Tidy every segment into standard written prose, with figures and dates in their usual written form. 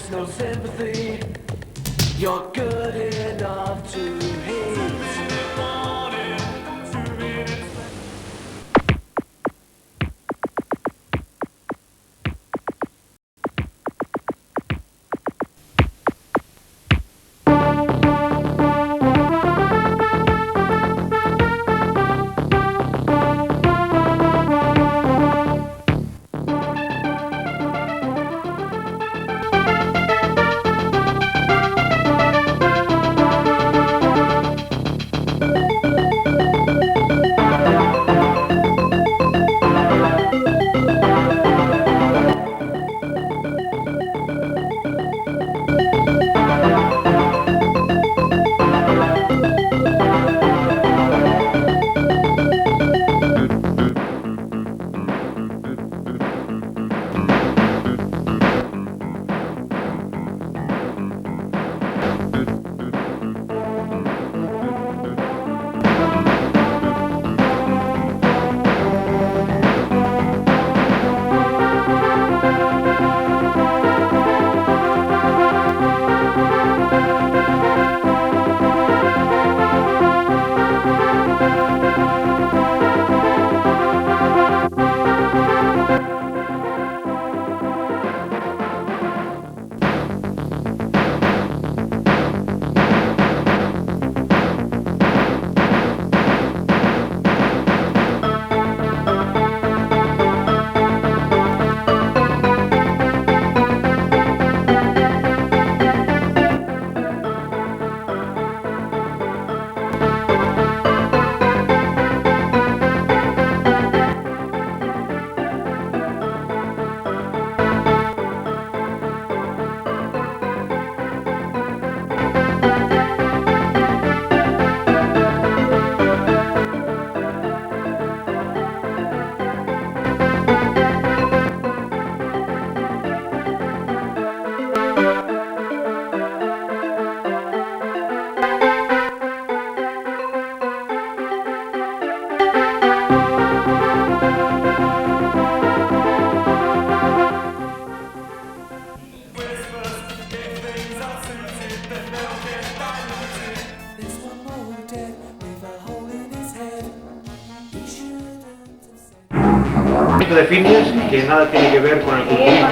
there's no sympathy. You're good enough to hate. De Phineas, que nada tiene que ver con el culturismo.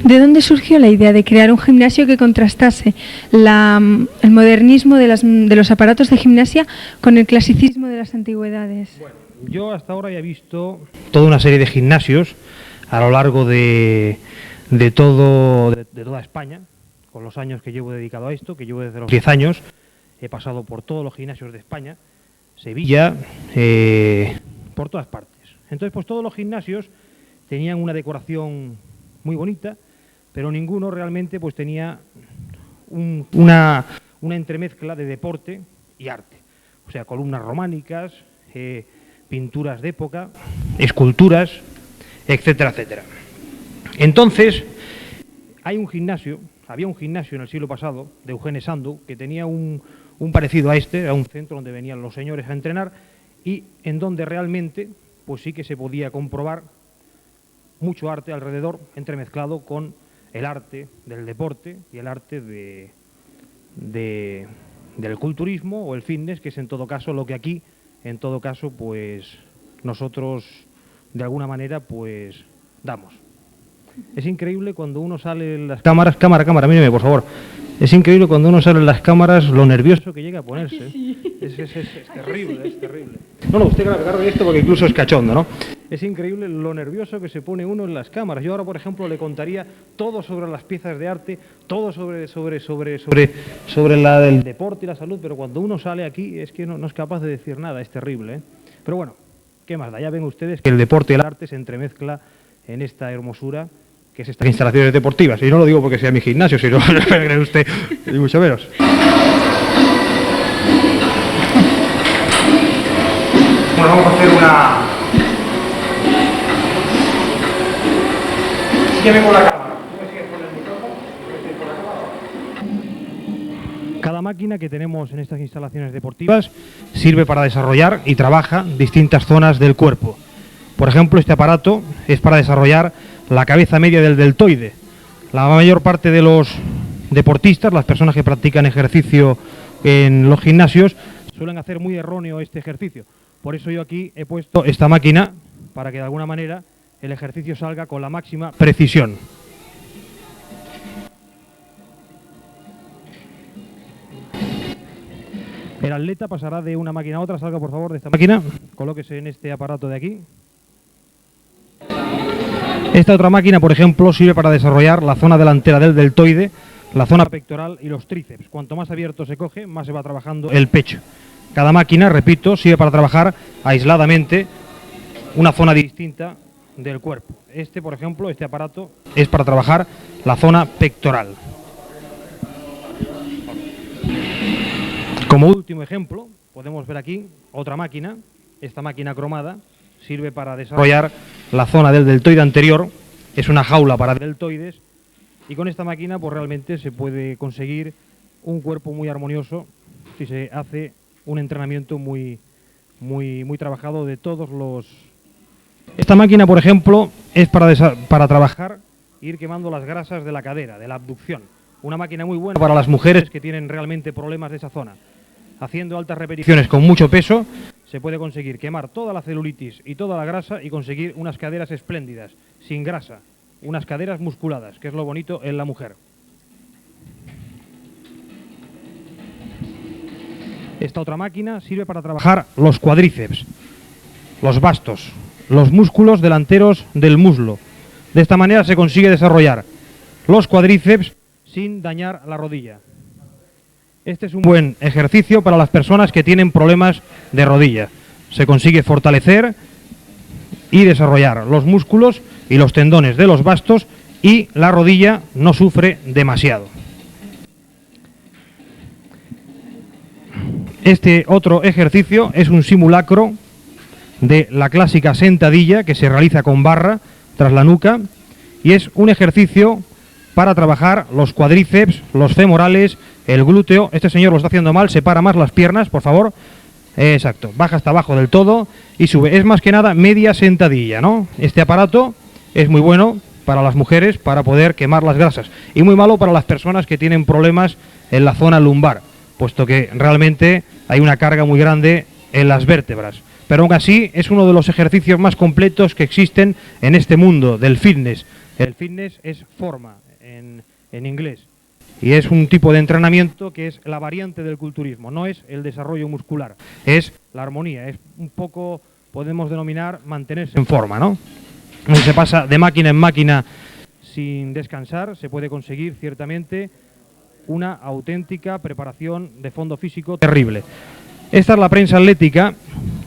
¿De dónde surgió la idea de crear un gimnasio que contrastase el modernismo de los aparatos de gimnasia con el clasicismo de las antigüedades? Bueno, yo hasta ahora ya he visto toda una serie de gimnasios a lo largo de toda España, con los años que llevo dedicado a esto, que llevo desde los 10 años, he pasado por todos los gimnasios de España, Sevilla, por todas partes. Entonces, pues todos los gimnasios tenían una decoración muy bonita, pero ninguno realmente pues tenía una entremezcla de deporte y arte. O sea, columnas románicas, pinturas de época, esculturas, etcétera, etcétera. Entonces, había un gimnasio en el siglo pasado de Eugene Sandow que tenía un parecido a este, a un centro donde venían los señores a entrenar y en donde realmente pues sí que se podía comprobar mucho arte alrededor, entremezclado con el arte del deporte y el arte del culturismo o el fitness, que es en todo caso lo que aquí, en todo caso, pues nosotros de alguna manera pues damos. Es increíble cuando uno sale en las cámaras, cámara, míreme por favor. Es increíble cuando uno sale en las cámaras lo nervioso que llega a ponerse. Sí. Es terrible, es terrible. No, usted agarre esto porque incluso es cachondo, ¿no? Es increíble lo nervioso que se pone uno en las cámaras. Yo ahora, por ejemplo, le contaría todo sobre las piezas de arte, todo sobre la del deporte y la salud, pero cuando uno sale aquí es que no es capaz de decir nada, es terrible, ¿eh? Pero bueno, ¿qué más da? Ya ven ustedes que el deporte y el arte se entremezcla en esta hermosura que es estas instalaciones deportivas. Y no lo digo porque sea mi gimnasio, sino cree usted, y mucho menos. Bueno, vamos a hacer una... Sígueme con la cámara. Cada máquina que tenemos en estas instalaciones deportivas sirve para desarrollar y trabaja distintas zonas del cuerpo. Por ejemplo, este aparato es para desarrollar la cabeza media del deltoide. La mayor parte de los deportistas, las personas que practican ejercicio en los gimnasios, suelen hacer muy erróneo este ejercicio. Por eso yo aquí he puesto esta máquina para que de alguna manera el ejercicio salga con la máxima precisión. El atleta pasará de una máquina a otra. Salga por favor de esta máquina, colóquese en este aparato de aquí. Esta otra máquina, por ejemplo, sirve para desarrollar la zona delantera del deltoide, la zona pectoral y los tríceps. Cuanto más abierto se coge, más se va trabajando el pecho. Cada máquina, repito, sirve para trabajar aisladamente una zona distinta del cuerpo. Este, por ejemplo, este aparato es para trabajar la zona pectoral. Como último ejemplo, podemos ver aquí otra máquina. Esta máquina cromada sirve para desarrollar la zona del deltoide anterior. Es una jaula para deltoides y con esta máquina pues realmente se puede conseguir un cuerpo muy armonioso si se hace un entrenamiento muy trabajado de todos los... Esta máquina, por ejemplo, es para trabajar e ir quemando las grasas de la cadera, de la abducción. Una máquina muy buena para las mujeres que tienen realmente problemas de esa zona. Haciendo altas repeticiones con mucho peso, se puede conseguir quemar toda la celulitis y toda la grasa y conseguir unas caderas espléndidas, sin grasa, unas caderas musculadas, que es lo bonito en la mujer. Esta otra máquina sirve para trabajar los cuádriceps, los bastos, los músculos delanteros del muslo. De esta manera se consigue desarrollar los cuádriceps sin dañar la rodilla. Este es un buen ejercicio para las personas que tienen problemas de rodilla. Se consigue fortalecer y desarrollar los músculos y los tendones de los bastos y la rodilla no sufre demasiado. Este otro ejercicio es un simulacro de la clásica sentadilla que se realiza con barra tras la nuca y es un ejercicio para trabajar los cuádriceps, los femorales, el glúteo. Este señor lo está haciendo mal, separa más las piernas, por favor. Exacto, baja hasta abajo del todo y sube. Es más que nada media sentadilla, ¿no? Este aparato es muy bueno para las mujeres para poder quemar las grasas y muy malo para las personas que tienen problemas en la zona lumbar, puesto que realmente hay una carga muy grande en las vértebras. Pero aún así es uno de los ejercicios más completos que existen en este mundo del fitness. El fitness es forma en inglés y es un tipo de entrenamiento que es la variante del culturismo, no es el desarrollo muscular, es la armonía, es un poco, podemos denominar, mantenerse en forma, ¿no? Si se pasa de máquina en máquina sin descansar, se puede conseguir ciertamente una auténtica preparación de fondo físico terrible. Esta es la prensa atlética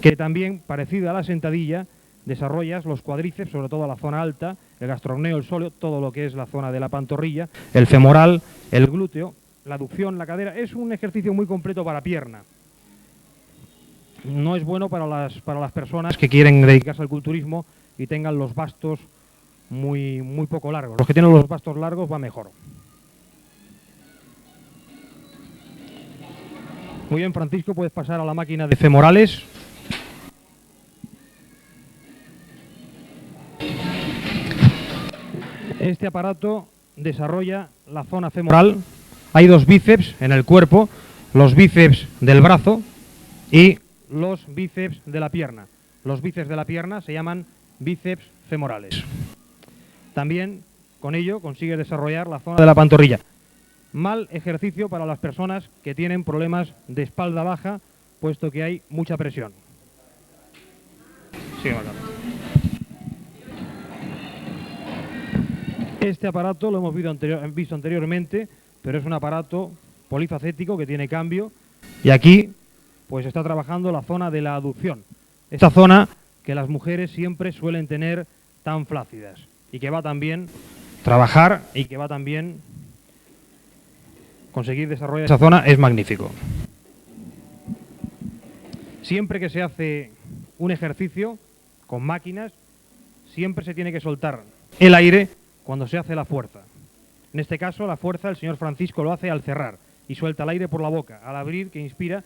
que también, parecido a la sentadilla, desarrollas los cuádriceps, sobre todo la zona alta, el gastrocneo, el sóleo, todo lo que es la zona de la pantorrilla, el femoral, el glúteo, la aducción, la cadera. Es un ejercicio muy completo para pierna. No es bueno para las personas que quieren dedicarse al culturismo y tengan los bastos muy poco largos. Los que tienen los bastos largos va mejor. Muy bien, Francisco, puedes pasar a la máquina de femorales. Este aparato desarrolla la zona femoral. Hay dos bíceps en el cuerpo, los bíceps del brazo y los bíceps de la pierna. Los bíceps de la pierna se llaman bíceps femorales. También con ello consigues desarrollar la zona de la pantorrilla. Mal ejercicio para las personas que tienen problemas de espalda baja, puesto que hay mucha presión. Sigue acá. Este aparato lo hemos visto anteriormente, pero es un aparato polifacético que tiene cambio. Y aquí pues está trabajando la zona de la aducción. Esta zona que las mujeres siempre suelen tener tan flácidas y que va también trabajar y que va también conseguir desarrollar esa zona es magnífico. Siempre que se hace un ejercicio con máquinas, siempre se tiene que soltar el aire cuando se hace la fuerza. En este caso, la fuerza el señor Francisco lo hace al cerrar y suelta el aire por la boca. Al abrir, que inspira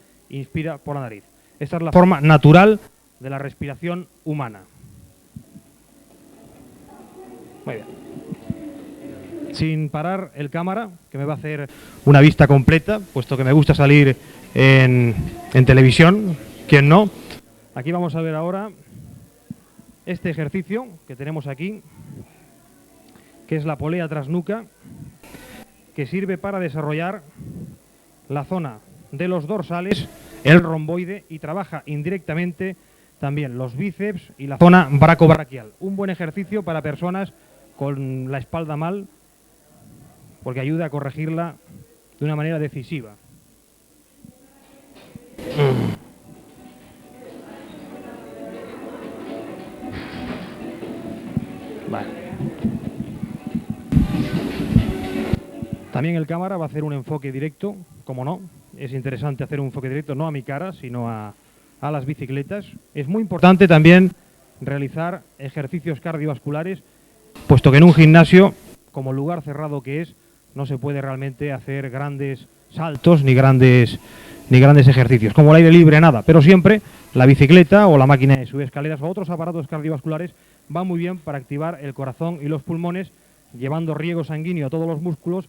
por la nariz. Esta es la forma natural de la respiración humana. Muy bien. Sin parar el cámara, que me va a hacer una vista completa, puesto que me gusta salir en televisión, ¿quién no? Aquí vamos a ver ahora este ejercicio que tenemos aquí, que es la polea tras nuca, que sirve para desarrollar la zona de los dorsales, el romboide, y trabaja indirectamente también los bíceps y la zona bracobraquial. Un buen ejercicio para personas con la espalda mal, porque ayuda a corregirla de una manera decisiva. Vale. También el cámara va a hacer un enfoque directo, como no. Es interesante hacer un enfoque directo, no a mi cara, sino a las bicicletas. Es muy importante también realizar ejercicios cardiovasculares, puesto que en un gimnasio, como lugar cerrado que es, no se puede realmente hacer grandes saltos ni grandes ejercicios. Como el aire libre, nada. Pero siempre la bicicleta o la máquina de subir escaleras o otros aparatos cardiovasculares van muy bien para activar el corazón y los pulmones, llevando riego sanguíneo a todos los músculos,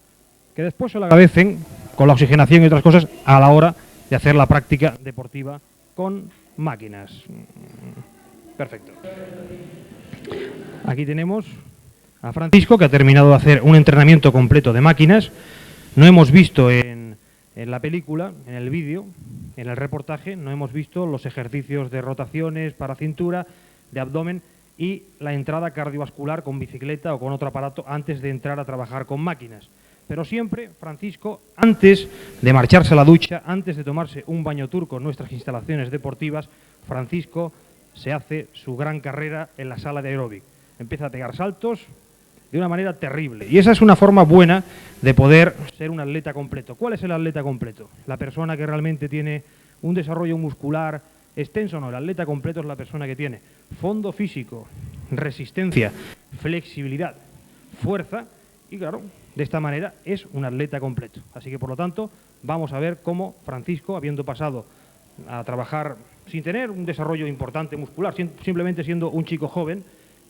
que después se lo agradecen con la oxigenación y otras cosas a la hora de hacer la práctica deportiva con máquinas. Perfecto. Aquí tenemos a Francisco, que ha terminado de hacer un entrenamiento completo de máquinas. No hemos visto en la película, en el vídeo, en el reportaje, no hemos visto los ejercicios de rotaciones para cintura, de abdomen y la entrada cardiovascular con bicicleta o con otro aparato antes de entrar a trabajar con máquinas. Pero siempre, Francisco, antes de marcharse a la ducha, antes de tomarse un baño turco en nuestras instalaciones deportivas, Francisco se hace su gran carrera en la sala de aeróbic. Empieza a pegar saltos de una manera terrible. Y esa es una forma buena de poder ser un atleta completo. ¿Cuál es el atleta completo? La persona que realmente tiene un desarrollo muscular extenso. No, el atleta completo es la persona que tiene fondo físico, resistencia, flexibilidad, fuerza y, claro, de esta manera es un atleta completo. Así que, por lo tanto, vamos a ver cómo Francisco, habiendo pasado a trabajar sin tener un desarrollo importante muscular, simplemente siendo un chico joven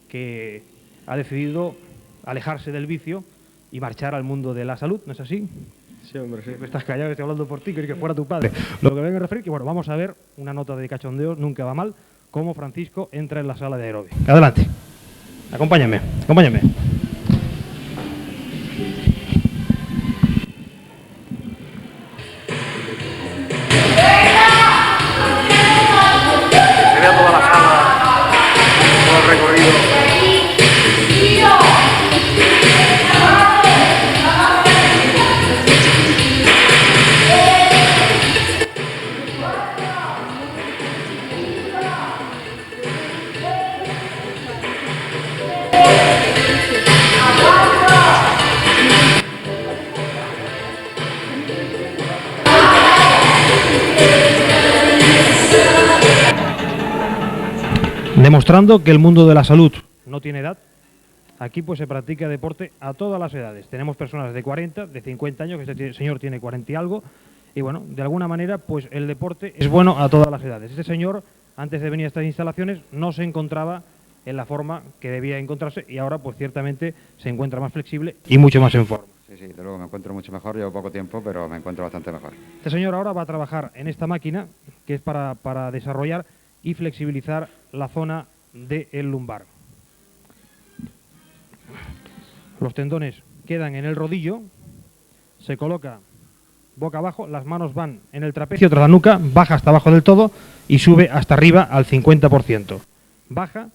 que ha decidido alejarse del vicio y marchar al mundo de la salud, ¿no es así? Sí, hombre, sí. Estás callado, estoy hablando por ti, que fuera tu padre. Lo que vengo a referir, que bueno, vamos a ver una nota de cachondeo, nunca va mal, cómo Francisco entra en la sala de aeróbic. Adelante. Acompáñame, acompáñame. Se vea toda la sala, todo el recorrido. Demostrando que el mundo de la salud no tiene edad, aquí pues se practica deporte a todas las edades. Tenemos personas de 40, de 50 años, que este señor tiene 40 y algo, y bueno, de alguna manera pues el deporte es bueno a todas las edades. Este señor, antes de venir a estas instalaciones, no se encontraba en la forma que debía encontrarse y ahora pues ciertamente se encuentra más flexible y mucho más en forma. Sí, sí, de luego me encuentro mucho mejor, llevo poco tiempo, pero me encuentro bastante mejor. Este señor ahora va a trabajar en esta máquina que es para desarrollar y flexibilizar la zona del lumbar. Los tendones quedan en el rodillo, se coloca boca abajo, las manos van en el trapecio tras la nuca, baja hasta abajo del todo y sube hasta arriba al 50%. Baja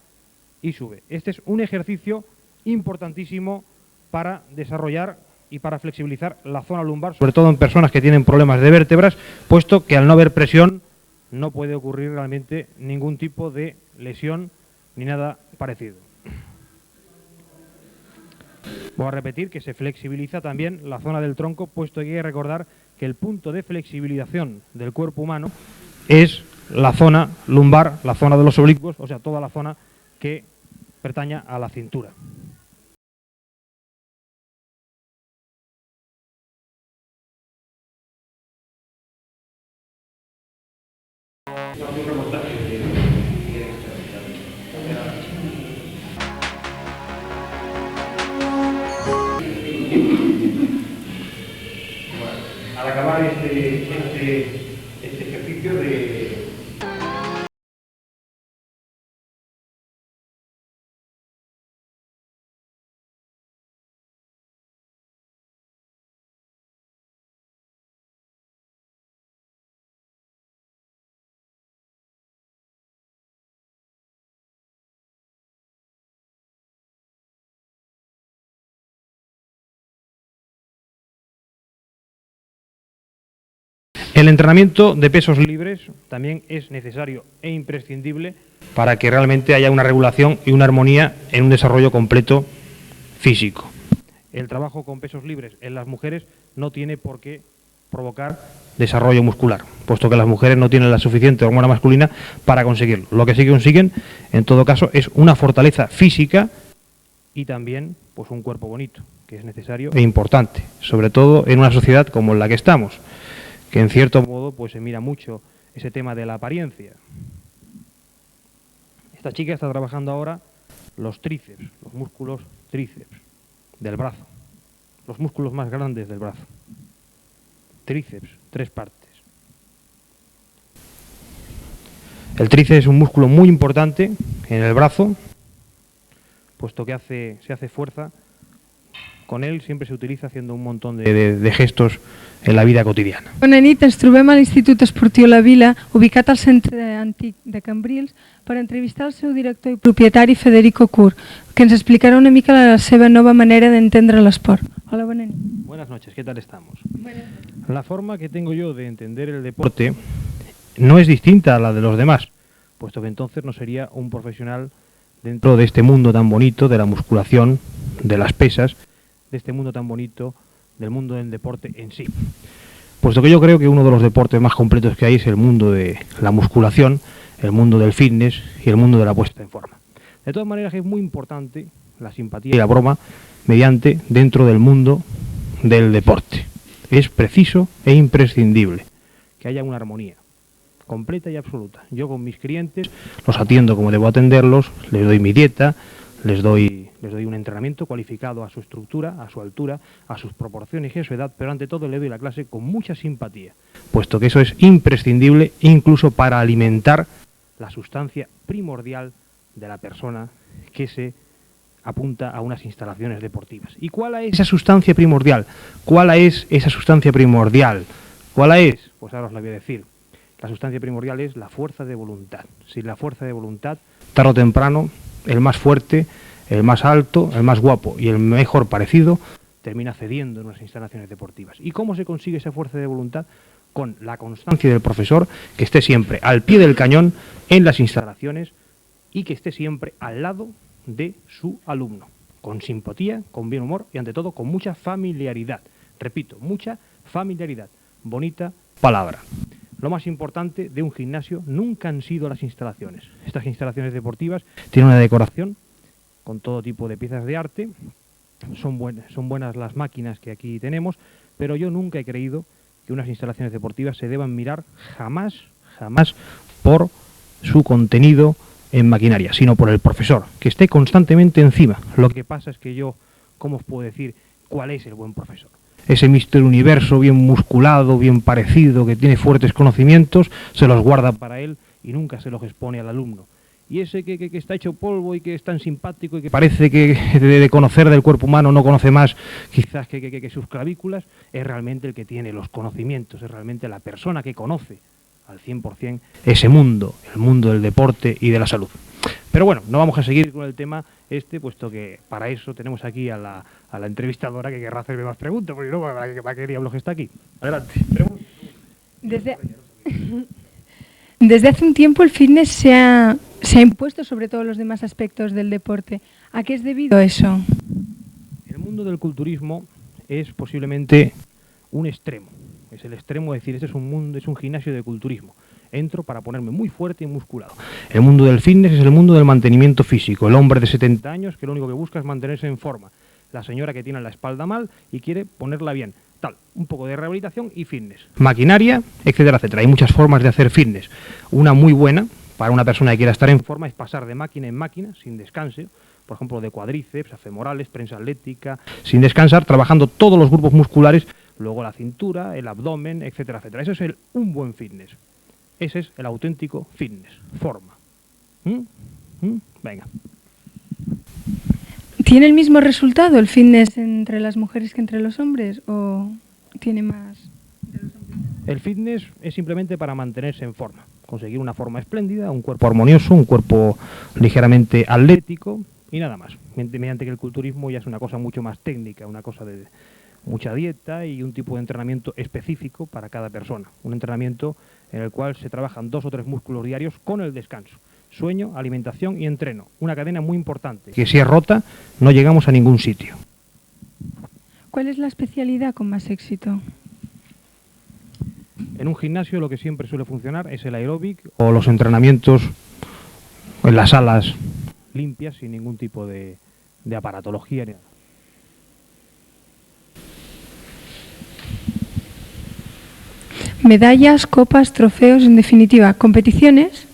y sube. Este es un ejercicio importantísimo para desarrollar y para flexibilizar la zona lumbar, sobre todo en personas que tienen problemas de vértebras, puesto que al no haber presión no puede ocurrir realmente ningún tipo de lesión ni nada parecido. Voy a repetir que se flexibiliza también la zona del tronco, puesto que hay que recordar que el punto de flexibilización del cuerpo humano es la zona lumbar, la zona de los oblicuos, o sea, toda la zona que pertaña a la cintura. Al acabar este ejercicio de... El entrenamiento de pesos libres también es necesario e imprescindible para que realmente haya una regulación y una armonía en un desarrollo completo físico. El trabajo con pesos libres en las mujeres no tiene por qué provocar desarrollo muscular, puesto que las mujeres no tienen la suficiente hormona masculina para conseguirlo. Lo que sí que consiguen, en todo caso, es una fortaleza física y también pues un cuerpo bonito, que es necesario e importante, sobre todo en una sociedad como en la que estamos, que en cierto modo pues se mira mucho ese tema de la apariencia. Esta chica está trabajando ahora los tríceps, los músculos tríceps del brazo, los músculos más grandes del brazo. Tríceps, 3 partes. El tríceps es un músculo muy importante en el brazo, puesto que se hace fuerza. Con él siempre se utiliza haciendo un montón de gestos en la vida cotidiana. Bona nit, ens trobem a l'Institut Esportiu La Vila, ubicat al centre antic de Cambrils, per entrevistar el seu director i propietari Federico Cur, que ens explicarà una mica la seva nova manera d'entendre l'esport. Hola, bona nit. Buenas noches, ¿qué tal estamos? La forma que tengo yo de entender el deporte no es distinta a la de los demás, puesto que entonces no sería un profesional dentro de este mundo tan bonito de la musculación, de las pesas, de este mundo tan bonito del mundo del deporte en sí. Puesto que yo creo que uno de los deportes más completos que hay es el mundo de la musculación, el mundo del fitness y el mundo de la puesta en forma. De todas maneras es muy importante la simpatía y la broma mediante dentro del mundo del deporte. Es preciso e imprescindible que haya una armonía completa y absoluta. Yo con mis clientes los atiendo como debo atenderlos, les doy mi dieta, les doy un entrenamiento cualificado a su estructura, a su altura, a sus proporciones y a su edad, pero ante todo le doy la clase con mucha simpatía, puesto que eso es imprescindible incluso para alimentar la sustancia primordial de la persona que se apunta a unas instalaciones deportivas. ¿Y cuál es esa sustancia primordial? ¿Cuál es esa sustancia primordial? ¿Cuál es? Pues ahora os la voy a decir. La sustancia primordial es la fuerza de voluntad. Sin la fuerza de voluntad, tarde o temprano, el más fuerte, el más alto, el más guapo y el mejor parecido termina cediendo en unas instalaciones deportivas. ¿Y cómo se consigue esa fuerza de voluntad? Con la constancia del profesor, que esté siempre al pie del cañón en las instalaciones y que esté siempre al lado de su alumno, con simpatía, con buen humor y ante todo con mucha familiaridad. Repito, mucha familiaridad. Bonita palabra. lo más importante de un gimnasio nunca han sido las instalaciones. Estas instalaciones deportivas tienen una decoración con todo tipo de piezas de arte, son buenas las máquinas que aquí tenemos, pero yo nunca he creído que unas instalaciones deportivas se deban mirar jamás por su contenido en maquinaria, sino por el profesor, que esté constantemente encima. Lo que pasa es que yo, ¿cómo os puedo decir cuál es el buen profesor? Ese Mister Universo bien musculado, bien parecido, que tiene fuertes conocimientos, se los guarda para él y nunca se los expone al alumno. Y ese que está hecho polvo y que es tan simpático y que parece que de conocer del cuerpo humano no conoce más quizás que sus clavículas, es realmente el que tiene los conocimientos, es realmente la persona que conoce al 100% ese mundo, el mundo del deporte y de la salud. Pero bueno, no vamos a seguir con el tema puesto que para eso tenemos aquí a la entrevistadora que querrá hacerme más preguntas, porque no, ¿para qué diablos que está aquí? Adelante. Desde hace un tiempo el fitness se ha impuesto sobre todos los demás aspectos del deporte. ¿A qué es debido eso? El mundo del culturismo es posiblemente un extremo. Es el extremo de decir, este es un gimnasio de culturismo. Entro para ponerme muy fuerte y musculado. El mundo del fitness es el mundo del mantenimiento físico. El hombre de 70 años que lo único que busca es mantenerse en forma. La señora que tiene la espalda mal y quiere ponerla bien. Un poco de rehabilitación y fitness. Maquinaria, etcétera, etcétera. Hay muchas formas de hacer fitness. Una muy buena para una persona que quiera estar en forma es pasar de máquina en máquina sin descanso. Por ejemplo, de cuádriceps a femorales, prensa atlética, sin descansar, trabajando todos los grupos musculares, luego la cintura, el abdomen, etcétera, etcétera. Ese es un buen fitness. Ese es el auténtico fitness. Forma. Venga. ¿Tiene el mismo resultado el fitness entre las mujeres que entre los hombres o tiene más? El fitness es simplemente para mantenerse en forma, conseguir una forma espléndida, un cuerpo armonioso, un cuerpo ligeramente atlético y nada más. Mediante que el culturismo ya es una cosa mucho más técnica, una cosa de mucha dieta y un tipo de entrenamiento específico para cada persona. Un entrenamiento en el cual se trabajan 2 o 3 músculos diarios con el descanso. Sueño, alimentación y entreno. Una cadena muy importante, que si es rota no llegamos a ningún sitio. ¿Cuál es la especialidad con más éxito? En un gimnasio lo que siempre suele funcionar es el aeróbic o los entrenamientos en las salas limpias sin ningún tipo de aparatología ni nada. Medallas, copas, trofeos, en definitiva, competiciones.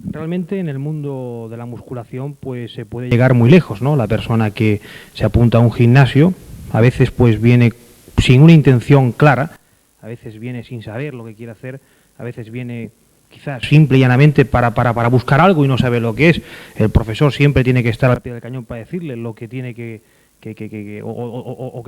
Realmente en el mundo de la musculación pues se puede llegar muy lejos, ¿no? La persona que se apunta a un gimnasio a veces pues viene sin una intención clara, a veces viene sin saber lo que quiere hacer, a veces viene quizás simple y llanamente para buscar algo y no sabe lo que es. El profesor siempre tiene que estar al pie del cañón para decirle lo que tiene que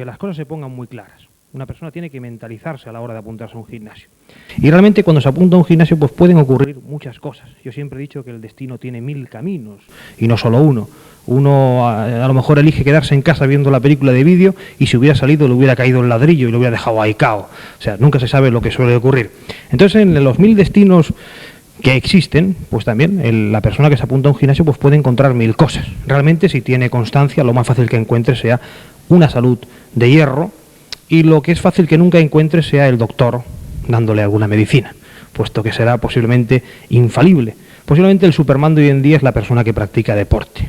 las cosas se pongan muy claras. Una persona tiene que mentalizarse a la hora de apuntarse a un gimnasio. Y realmente cuando se apunta a un gimnasio pues pueden ocurrir muchas cosas. Yo siempre he dicho que el destino tiene 1000 caminos y no solo uno. Uno a lo mejor elige quedarse en casa viendo la película de vídeo y si hubiera salido le hubiera caído el ladrillo y lo hubiera dejado ahí cao. O sea, nunca se sabe lo que suele ocurrir. Entonces en los 1000 destinos que existen, pues también la persona que se apunta a un gimnasio pues puede encontrar 1000 cosas. Realmente si tiene constancia lo más fácil que encuentre sea una salud de hierro y lo que es fácil que nunca encuentre sea el doctor dándole alguna medicina, puesto que será posiblemente infalible. Posiblemente el Superman de hoy en día es la persona que practica deporte.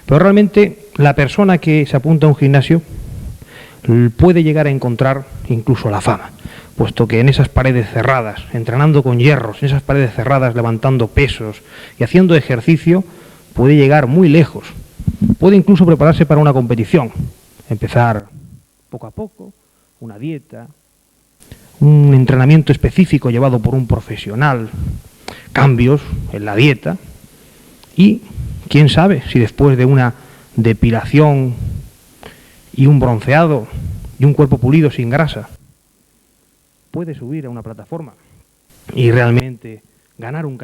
Pero realmente la persona que se apunta a un gimnasio puede llegar a encontrar incluso la fama, puesto que en esas paredes cerradas, entrenando con hierros, en esas paredes cerradas, levantando pesos y haciendo ejercicio, puede llegar muy lejos. Puede incluso prepararse para una competición, empezar poco a poco, una dieta, un entrenamiento específico llevado por un profesional, cambios en la dieta y quién sabe si después de una depilación y un bronceado y un cuerpo pulido sin grasa puede subir a una plataforma y realmente ganar un